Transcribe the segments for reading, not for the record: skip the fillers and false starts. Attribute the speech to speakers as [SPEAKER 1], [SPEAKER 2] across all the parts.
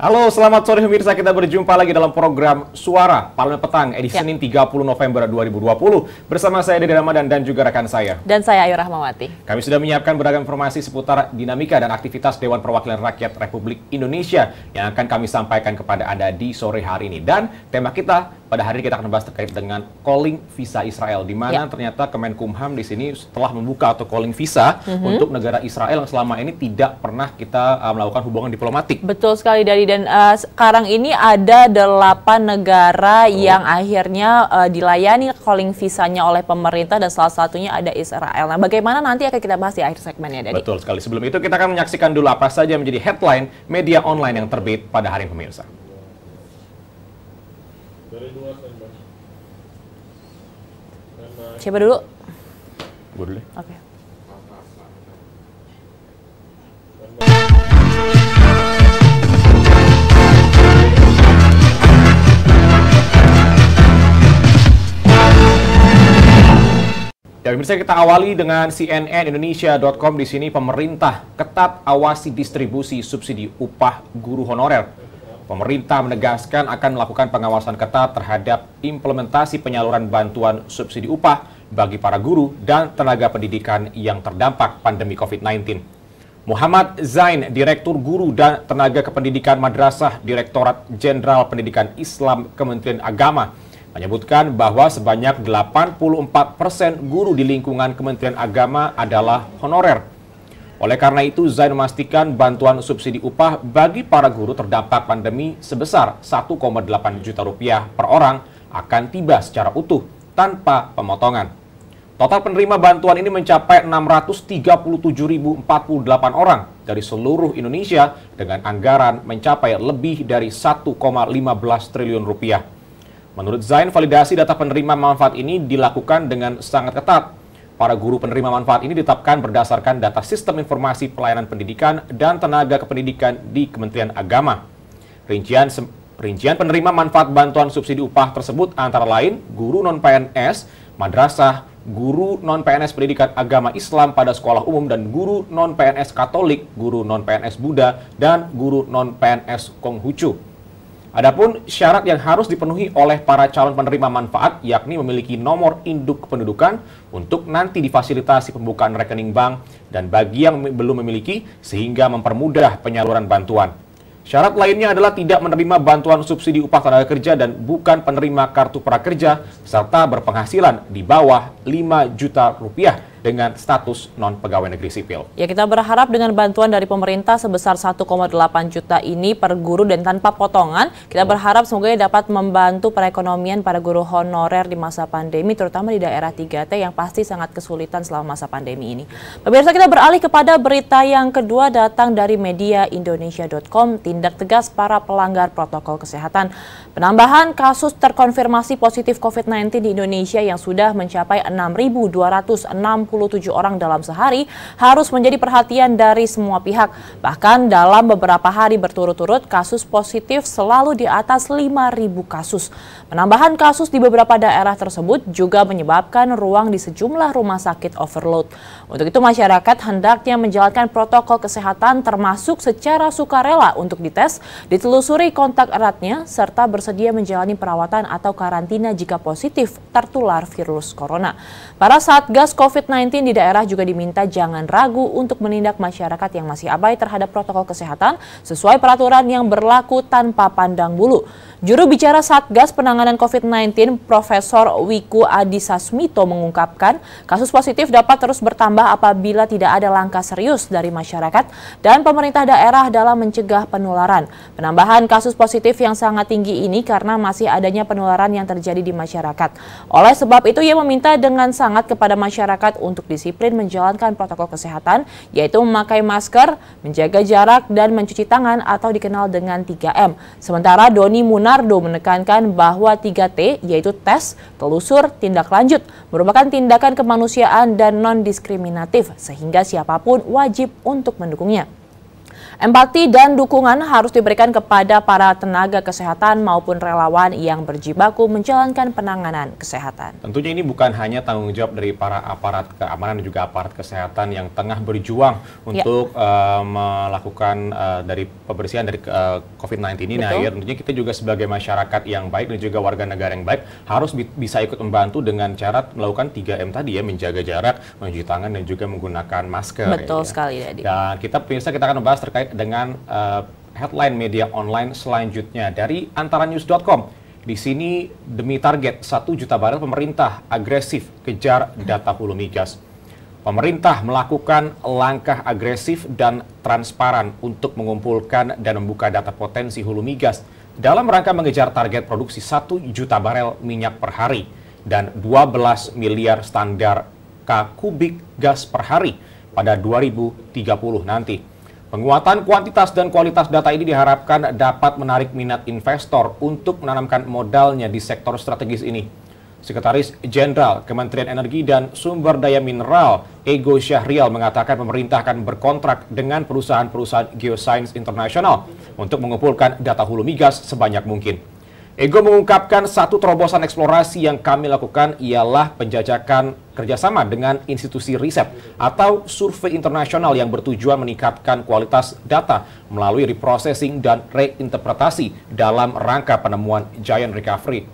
[SPEAKER 1] Halo, selamat sore pemirsa. Kita berjumpa lagi dalam program Suara Parlemen Petang edisi Senin 30 November 2020 bersama saya Dede Ramadan dan juga rekan saya.
[SPEAKER 2] Dan saya Ayu Rahmawati.
[SPEAKER 1] Kami sudah menyiapkan beragam informasi seputar dinamika dan aktivitas Dewan Perwakilan Rakyat Republik Indonesia yang akan kami sampaikan kepada Anda di sore hari ini. Dan tema kita pada hari ini kita akan membahas terkait dengan calling visa Israel, di mana ternyata Kemenkumham di sini setelah membuka atau calling visa untuk negara Israel yang selama ini tidak pernah kita melakukan hubungan diplomatik.
[SPEAKER 2] Betul sekali dari dan sekarang ini ada 8 negara yang akhirnya dilayani calling visanya oleh pemerintah dan salah satunya ada Israel. Nah, bagaimana nanti akan kita bahas di akhir segmennya, Dedi?
[SPEAKER 1] Betul sekali. Sebelum itu kita akan menyaksikan dulu apa saja menjadi headline media online yang terbit pada hari ini, pemirsa.
[SPEAKER 2] Siapa dulu?
[SPEAKER 1] Gue dulu.
[SPEAKER 2] Oke.
[SPEAKER 1] Ya, pemirsa, kita awali dengan cnnindonesia.com. Di sini pemerintah ketat awasi distribusi subsidi upah guru honorer. Pemerintah menegaskan akan melakukan pengawasan ketat terhadap implementasi penyaluran bantuan subsidi upah bagi para guru dan tenaga pendidikan yang terdampak pandemi COVID-19. Muhammad Zain, Direktur Guru dan Tenaga Kependidikan Madrasah Direktorat Jenderal Pendidikan Islam Kementerian Agama, menyebutkan bahwa sebanyak 84% guru di lingkungan Kementerian Agama adalah honorer. Oleh karena itu, Zain memastikan bantuan subsidi upah bagi para guru terdampak pandemi sebesar 1,8 juta rupiah per orang akan tiba secara utuh tanpa pemotongan. Total penerima bantuan ini mencapai 637.048 orang dari seluruh Indonesia dengan anggaran mencapai lebih dari 1,15 triliun rupiah. Menurut Zain, validasi data penerima manfaat ini dilakukan dengan sangat ketat. Para guru penerima manfaat ini ditetapkan berdasarkan data Sistem Informasi Pelayanan Pendidikan dan Tenaga Kependidikan di Kementerian Agama. Rincian penerima manfaat bantuan subsidi upah tersebut antara lain guru non-PNS, madrasah, guru non-PNS Pendidikan Agama Islam pada sekolah umum dan guru non-PNS Katolik, guru non-PNS Buddha, dan guru non-PNS Konghucu. Adapun syarat yang harus dipenuhi oleh para calon penerima manfaat yakni memiliki nomor induk kependudukan untuk nanti difasilitasi pembukaan rekening bank dan bagi yang belum memiliki sehingga mempermudah penyaluran bantuan. Syarat lainnya adalah tidak menerima bantuan subsidi upah tenaga kerja dan bukan penerima kartu prakerja serta berpenghasilan di bawah 5 juta rupiah dengan status non-pegawai negeri sipil.
[SPEAKER 2] Ya, kita berharap dengan bantuan dari pemerintah sebesar 1,8 juta ini per guru dan tanpa potongan, kita berharap semoga dapat membantu perekonomian para guru honorer di masa pandemi, terutama di daerah 3T yang pasti sangat kesulitan selama masa pandemi ini. Pemirsa, kita beralih kepada berita yang kedua datang dari media Indonesia.com, tindak tegas para pelanggar protokol kesehatan. Penambahan kasus terkonfirmasi positif COVID-19 di Indonesia yang sudah mencapai 6.267 orang dalam sehari harus menjadi perhatian dari semua pihak. Bahkan dalam beberapa hari berturut-turut kasus positif selalu di atas 5.000 kasus. Penambahan kasus di beberapa daerah tersebut juga menyebabkan ruang di sejumlah rumah sakit overload. Untuk itu masyarakat hendaknya menjalankan protokol kesehatan termasuk secara sukarela untuk dites, ditelusuri kontak eratnya, serta bersedia menjalani perawatan atau karantina jika positif tertular virus corona. Para Satgas COVID-19 di daerah juga diminta jangan ragu untuk menindak masyarakat yang masih abai terhadap protokol kesehatan sesuai peraturan yang berlaku tanpa pandang bulu. Juru bicara Satgas Penanganan COVID-19, Profesor Wiku Adhisa Smito mengungkapkan kasus positif dapat terus bertambah apabila tidak ada langkah serius dari masyarakat dan pemerintah daerah dalam mencegah penularan. Penambahan kasus positif yang sangat tinggi ini karena masih adanya penularan yang terjadi di masyarakat. Oleh sebab itu, ia meminta dengan sangat kepada masyarakat untuk disiplin menjalankan protokol kesehatan, yaitu memakai masker, menjaga jarak, dan mencuci tangan atau dikenal dengan 3M. Sementara Doni Munardo menekankan bahwa 3T, yaitu tes, telusur, tindak lanjut, merupakan tindakan kemanusiaan dan non-diskriminatif, sehingga siapapun wajib untuk mendukungnya. Empati dan dukungan harus diberikan kepada para tenaga kesehatan maupun relawan yang berjibaku menjalankan penanganan kesehatan.
[SPEAKER 1] Tentunya ini bukan hanya tanggung jawab dari para aparat keamanan dan juga aparat kesehatan yang tengah berjuang untuk melakukan dari pembersihan dari COVID-19 ini. Nah, ya, tentunya kita juga sebagai masyarakat yang baik dan juga warga negara yang baik harus bisa ikut membantu dengan cara melakukan 3M tadi ya, menjaga jarak, mencuci tangan dan juga menggunakan masker.
[SPEAKER 2] Betul sekali, Dedi.
[SPEAKER 1] Dan kita akan membahas terkait dengan headline media online selanjutnya dari antaranews.com. Di sini demi target 1 juta barel pemerintah agresif kejar data hulu migas. Pemerintah melakukan langkah agresif dan transparan untuk mengumpulkan dan membuka data potensi hulu migas dalam rangka mengejar target produksi 1 juta barel minyak per hari dan 12 miliar standar kubik gas per hari pada 2030 nanti. Penguatan kuantitas dan kualitas data ini diharapkan dapat menarik minat investor untuk menanamkan modalnya di sektor strategis ini. Sekretaris Jenderal Kementerian Energi dan Sumber Daya Mineral, Ego Syahrial, mengatakan pemerintah akan berkontrak dengan perusahaan-perusahaan geoscience internasional untuk mengumpulkan data hulu migas sebanyak mungkin. Ego mengungkapkan satu terobosan eksplorasi yang kami lakukan ialah penjajakan kerjasama dengan institusi riset atau survei internasional yang bertujuan meningkatkan kualitas data melalui reprocessing dan reinterpretasi dalam rangka penemuan giant recovery.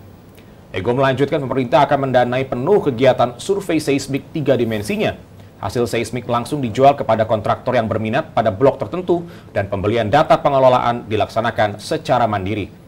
[SPEAKER 1] Ego melanjutkan pemerintah akan mendanai penuh kegiatan survei seismik 3 dimensinya. Hasil seismik langsung dijual kepada kontraktor yang berminat pada blok tertentu dan pembelian data pengelolaan dilaksanakan secara mandiri.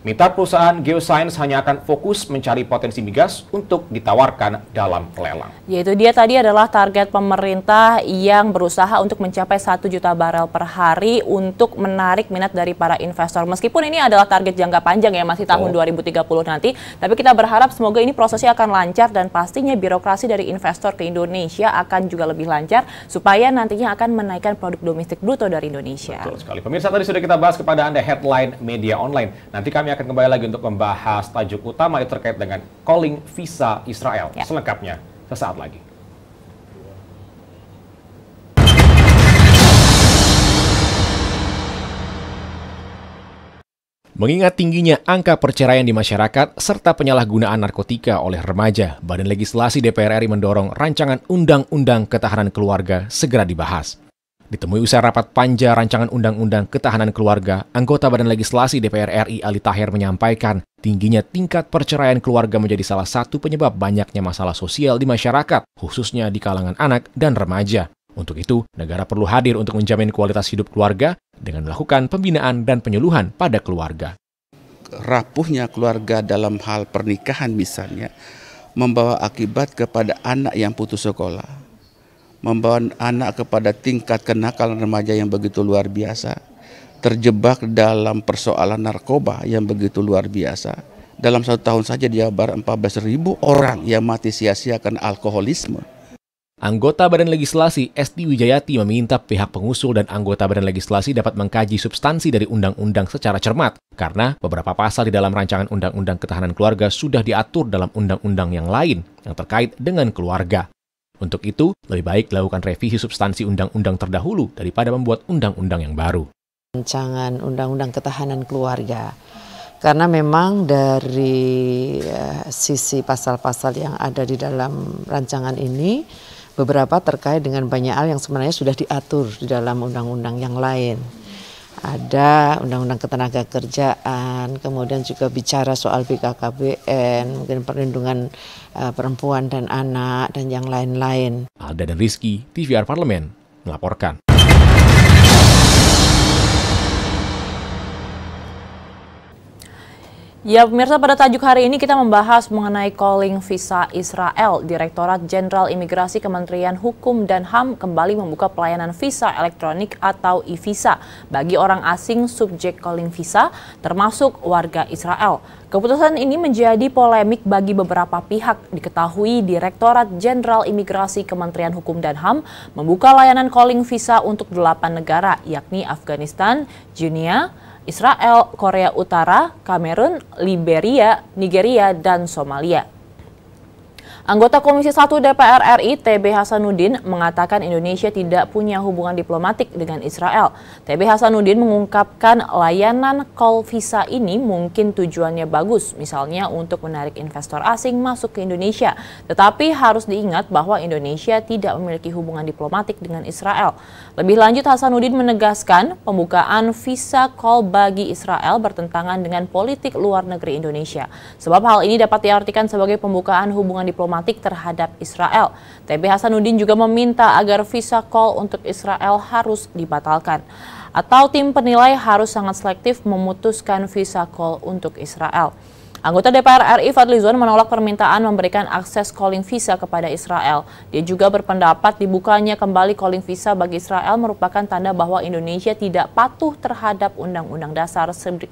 [SPEAKER 1] Mitra perusahaan geoscience hanya akan fokus mencari potensi migas untuk ditawarkan dalam lelang.
[SPEAKER 2] Yaitu dia tadi adalah target pemerintah yang berusaha untuk mencapai 1 juta barel per hari untuk menarik minat dari para investor. Meskipun ini adalah target jangka panjang ya, masih tahun 2030 nanti. Tapi kita berharap semoga ini prosesnya akan lancar dan pastinya birokrasi dari investor ke Indonesia akan juga lebih lancar supaya nantinya akan menaikkan produk domestik bruto dari Indonesia.
[SPEAKER 1] Betul sekali. Pemirsa, tadi sudah kita bahas kepada Anda headline media online. Nanti kami akan kembali lagi untuk membahas tajuk utama yang terkait dengan calling visa Israel. Selengkapnya sesaat lagi. Mengingat tingginya angka perceraian di masyarakat serta penyalahgunaan narkotika oleh remaja, Badan Legislasi DPR RI mendorong rancangan Undang-Undang Ketahanan Keluarga segera dibahas. Ditemui usai rapat panja rancangan Undang-Undang Ketahanan Keluarga, anggota Badan Legislasi DPR RI Ali Tahir menyampaikan tingginya tingkat perceraian keluarga menjadi salah satu penyebab banyaknya masalah sosial di masyarakat, khususnya di kalangan anak dan remaja. Untuk itu, negara perlu hadir untuk menjamin kualitas hidup keluarga dengan melakukan pembinaan dan penyuluhan pada keluarga.
[SPEAKER 3] Rapuhnya keluarga dalam hal pernikahan misalnya, membawa akibat kepada anak yang putus sekolah, membawa anak kepada tingkat kenakalan remaja yang begitu luar biasa, terjebak dalam persoalan narkoba yang begitu luar biasa. Dalam 1 tahun saja di Jawa Barat 14.000 orang yang mati sia-sia karena alkoholisme.
[SPEAKER 1] Anggota Badan Legislasi Esti Wijayati meminta pihak pengusul dan anggota Badan Legislasi dapat mengkaji substansi dari undang-undang secara cermat, karena beberapa pasal di dalam rancangan Undang-Undang Ketahanan Keluarga sudah diatur dalam undang-undang yang lain yang terkait dengan keluarga. Untuk itu, lebih baik dilakukan revisi substansi undang-undang terdahulu daripada membuat undang-undang yang baru.
[SPEAKER 4] Rancangan Undang-Undang Ketahanan Keluarga, karena memang dari sisi pasal-pasal yang ada di dalam rancangan ini, beberapa terkait dengan banyak hal yang sebenarnya sudah diatur di dalam undang-undang yang lain. Ada Undang-Undang Ketenagakerjaan, kemudian juga bicara soal BKKBN, mungkin perlindungan perempuan dan anak, dan yang lain-lain.
[SPEAKER 1] Alda dan Rizky, TVR Parlemen, melaporkan.
[SPEAKER 2] Ya, pemirsa, pada tajuk hari ini kita membahas mengenai calling visa Israel. Direktorat Jenderal Imigrasi Kementerian Hukum dan HAM kembali membuka pelayanan visa elektronik atau e-visa bagi orang asing subjek calling visa, termasuk warga Israel. Keputusan ini menjadi polemik bagi beberapa pihak. Diketahui Direktorat Jenderal Imigrasi Kementerian Hukum dan HAM membuka layanan calling visa untuk 8 negara, yakni Afghanistan, Guinea, Israel, Korea Utara, Kamerun, Liberia, Nigeria, dan Somalia. Anggota Komisi 1 DPR RI TB Hasanuddin mengatakan Indonesia tidak punya hubungan diplomatik dengan Israel. TB Hasanuddin mengungkapkan layanan call visa ini mungkin tujuannya bagus, misalnya untuk menarik investor asing masuk ke Indonesia. Tetapi harus diingat bahwa Indonesia tidak memiliki hubungan diplomatik dengan Israel. Lebih lanjut, Hasanuddin menegaskan pembukaan visa call bagi Israel bertentangan dengan politik luar negeri Indonesia. Sebab hal ini dapat diartikan sebagai pembukaan hubungan diplomatik terhadap Israel. TB Hasanuddin juga meminta agar visa call untuk Israel harus dibatalkan. Atau tim penilai harus sangat selektif memutuskan visa call untuk Israel. Anggota DPR RI Fadlizon menolak permintaan memberikan akses calling visa kepada Israel. Dia juga berpendapat dibukanya kembali calling visa bagi Israel merupakan tanda bahwa Indonesia tidak patuh terhadap Undang-Undang Dasar 1945.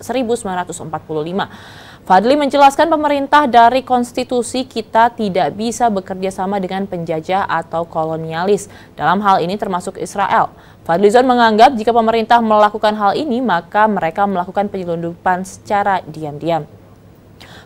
[SPEAKER 2] Fadli menjelaskan pemerintah dari konstitusi kita tidak bisa bekerja sama dengan penjajah atau kolonialis. Dalam hal ini termasuk Israel. Fadlizon menganggap jika pemerintah melakukan hal ini maka mereka melakukan penyelundupan secara diam-diam.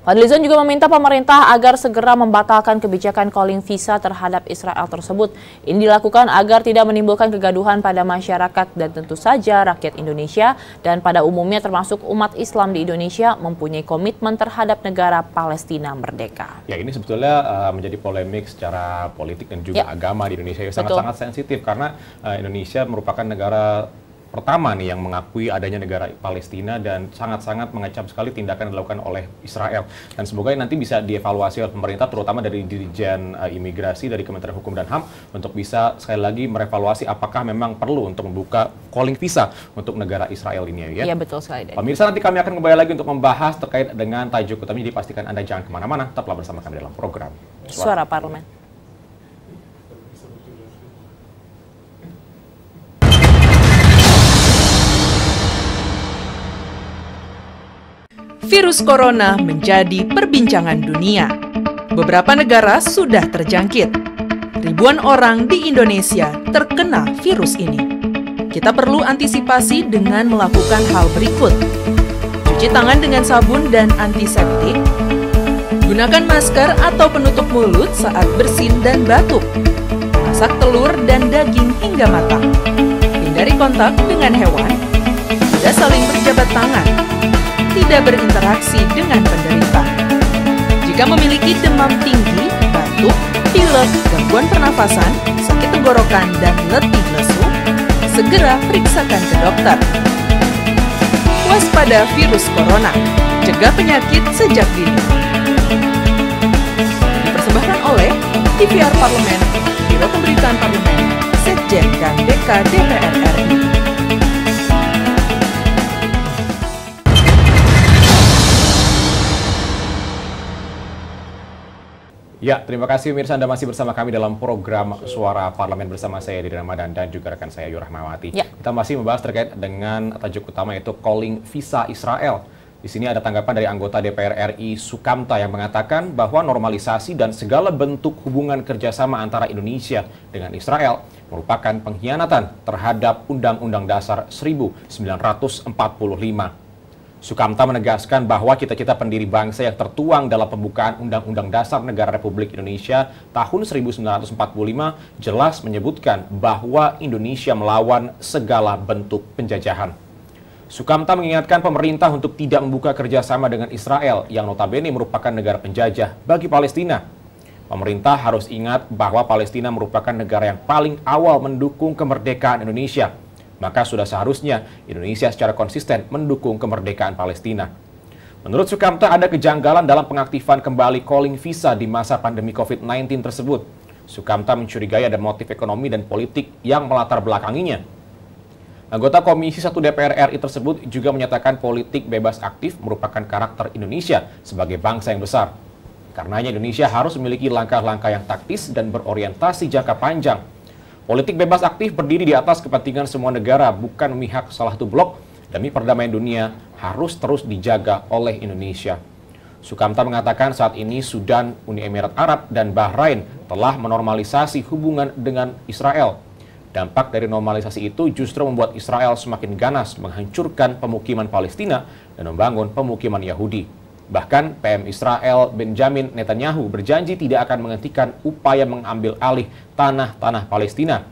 [SPEAKER 2] Fadlizon juga meminta pemerintah agar segera membatalkan kebijakan calling visa terhadap Israel tersebut. Ini dilakukan agar tidak menimbulkan kegaduhan pada masyarakat dan tentu saja rakyat Indonesia dan pada umumnya termasuk umat Islam di Indonesia mempunyai komitmen terhadap negara Palestina merdeka.
[SPEAKER 1] Ya, ini sebetulnya menjadi polemik secara politik dan juga agama di Indonesia yang sangat-sangat sensitif karena Indonesia merupakan negara pertama nih yang mengakui adanya negara Palestina dan sangat-sangat mengecam sekali tindakan yang dilakukan oleh Israel. Dan semoga nanti bisa dievaluasi oleh pemerintah, terutama dari Dirjen Imigrasi dari Kementerian Hukum dan HAM, untuk bisa sekali lagi merevaluasi apakah memang perlu untuk membuka calling visa untuk negara Israel ini ya.
[SPEAKER 2] Iya, betul sekali.
[SPEAKER 1] Pemirsa, nanti kami akan kembali lagi untuk membahas terkait dengan tajuk utamanya. Dipastikan Anda jangan kemana-mana, tetaplah bersama kami dalam program
[SPEAKER 2] Suara Parlemen.
[SPEAKER 5] Virus corona menjadi perbincangan dunia. Beberapa negara sudah terjangkit. Ribuan orang di Indonesia terkena virus ini. Kita perlu antisipasi dengan melakukan hal berikut. Cuci tangan dengan sabun dan antiseptik. Gunakan masker atau penutup mulut saat bersin dan batuk. Masak telur dan daging hingga matang. Hindari kontak dengan hewan. Tidak saling berjabat tangan. Tidak berinteraksi dengan penderita. Jika memiliki demam tinggi, batuk, pilek, gangguan pernafasan, sakit tenggorokan, dan letih lesu, segera periksakan ke dokter. Waspada virus corona, cegah penyakit sejak dini. Dipersembahkan oleh TVR Parlemen, Biro Pemberitaan Parlemen, Sekjen dan DK DPR RI.
[SPEAKER 1] Ya, terima kasih pemirsa, Anda masih bersama kami dalam program Suara Parlemen bersama saya Didi Ramadan dan juga rekan saya Yura Rahmawati.
[SPEAKER 2] Ya.
[SPEAKER 1] Kita masih membahas terkait dengan tajuk utama yaitu calling visa Israel. Di sini ada tanggapan dari anggota DPR RI Sukamta yang mengatakan bahwa normalisasi dan segala bentuk hubungan kerjasama antara Indonesia dengan Israel merupakan pengkhianatan terhadap Undang-Undang Dasar 1945. Sukamta menegaskan bahwa cita-cita pendiri bangsa yang tertuang dalam pembukaan Undang-Undang Dasar Negara Republik Indonesia tahun 1945 jelas menyebutkan bahwa Indonesia melawan segala bentuk penjajahan. Sukamta mengingatkan pemerintah untuk tidak membuka kerjasama dengan Israel yang notabene merupakan negara penjajah bagi Palestina. Pemerintah harus ingat bahwa Palestina merupakan negara yang paling awal mendukung kemerdekaan Indonesia. Maka sudah seharusnya Indonesia secara konsisten mendukung kemerdekaan Palestina. Menurut Sukamta, ada kejanggalan dalam pengaktifan kembali calling visa di masa pandemi COVID-19 tersebut. Sukamta mencurigai ada motif ekonomi dan politik yang melatar belakanginya. Anggota Komisi 1 DPR RI tersebut juga menyatakan politik bebas aktif merupakan karakter Indonesia sebagai bangsa yang besar. Karenanya Indonesia harus memiliki langkah-langkah yang taktis dan berorientasi jangka panjang. Politik bebas aktif berdiri di atas kepentingan semua negara, bukan memihak salah satu blok. Demi perdamaian dunia harus terus dijaga oleh Indonesia. Sukamta mengatakan saat ini Sudan, Uni Emirat Arab, dan Bahrain telah menormalisasi hubungan dengan Israel. Dampak dari normalisasi itu justru membuat Israel semakin ganas menghancurkan pemukiman Palestina dan membangun pemukiman Yahudi. Bahkan PM Israel Benjamin Netanyahu berjanji tidak akan menghentikan upaya mengambil alih tanah-tanah Palestina.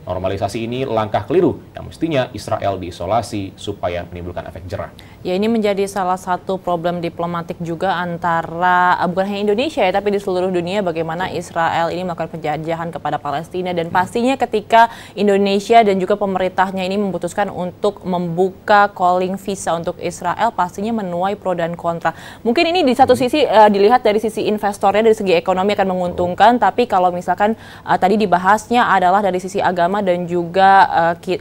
[SPEAKER 1] Normalisasi ini langkah keliru yang mestinya Israel diisolasi supaya menimbulkan efek jerah.
[SPEAKER 2] Ya, ini menjadi salah satu problem diplomatik juga antara bukan hanya Indonesia ya, tapi di seluruh dunia bagaimana Israel ini melakukan penjajahan kepada Palestina, dan pastinya ketika Indonesia dan juga pemerintahnya ini memutuskan untuk membuka calling visa untuk Israel, pastinya menuai pro dan kontra. Mungkin ini di satu sisi dilihat dari sisi investornya, dari segi ekonomi akan menguntungkan, tapi kalau misalkan tadi dibahasnya adalah dari sisi agama dan juga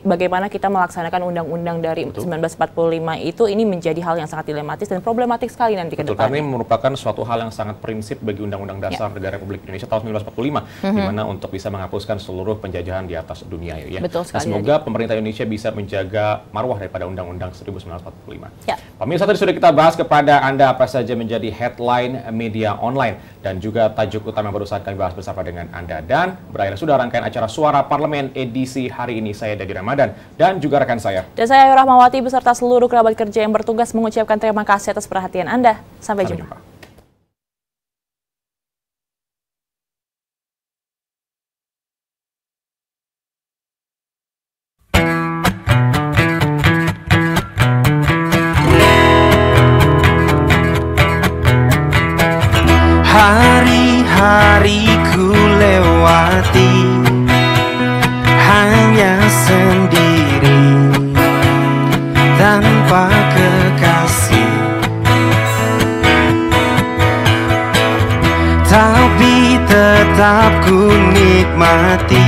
[SPEAKER 2] bagaimana kita melaksanakan undang-undang dari 1945 itu, ini menjadi hal yang sangat dilematis dan problematik sekali nanti ke depan.
[SPEAKER 1] Karena ini merupakan suatu hal yang sangat prinsip bagi Undang-Undang Dasar Negara Republik Indonesia tahun 1945, di mana untuk bisa menghapuskan seluruh penjajahan di atas dunia. Ya.
[SPEAKER 2] Betul sekali.
[SPEAKER 1] Nah, semoga pemerintah Indonesia bisa menjaga marwah daripada Undang-Undang 1945.
[SPEAKER 2] Ya.
[SPEAKER 1] Pemirsa, tadi sudah kita bahas kepada Anda apa saja menjadi headline media online dan juga tajuk utama yang baru saja kami bahas bersama dengan Anda. Dan berakhir sudah rangkaian acara Suara Parlemen edisi hari ini. Saya Dadi Ramadan dan juga rekan saya.
[SPEAKER 2] Dan saya Ayu Rahmawati beserta seluruh kerabat kerja yang bertugas mengucapkan terima kasih atas perhatian Anda. Sampai jumpa.
[SPEAKER 6] Hari-hariku lewati hanya sendiri tanpa kekasih, tapi tetap ku nikmati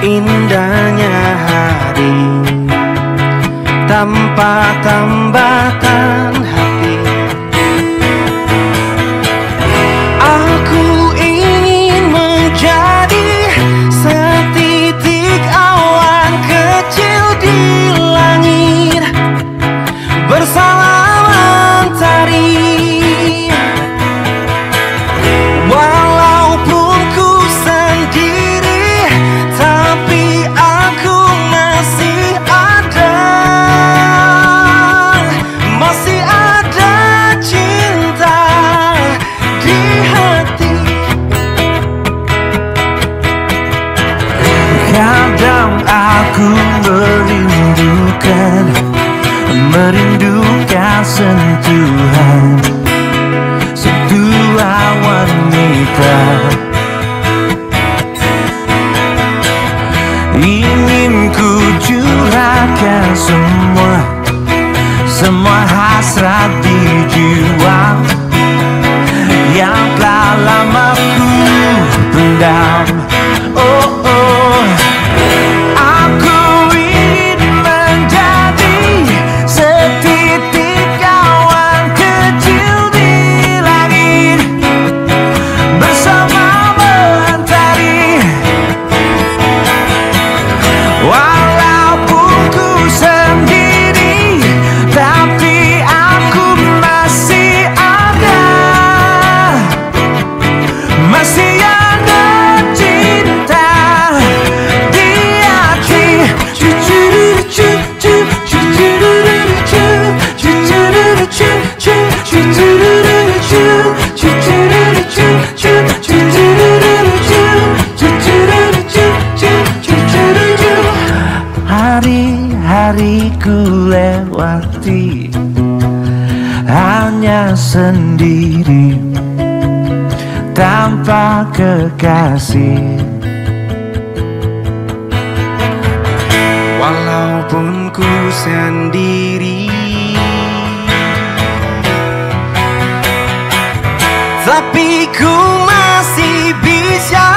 [SPEAKER 6] indahnya hari tanpa tambatan hati. Aku ingin menjadi setitik awan kecil di langit bersama mentari. Walaupun ku sendiri, tapi aku masih ada. Masih ada cinta di hati. Kadang aku merindukan sentuhan wanita. Ingin ku curahkan semua hasrat di jiwa yang telah lama ku pendam. Oh, oh. Aku ingin menjadi setitik awan kecil di langit bersama mentari. Walaupun ku sendiri, tapi aku masih ada. Masih ada cinta di hati. Hari-hariku lewati hanya sendiri tanpa kekasih. Walaupun ku sendiri, tapi ku masih bisa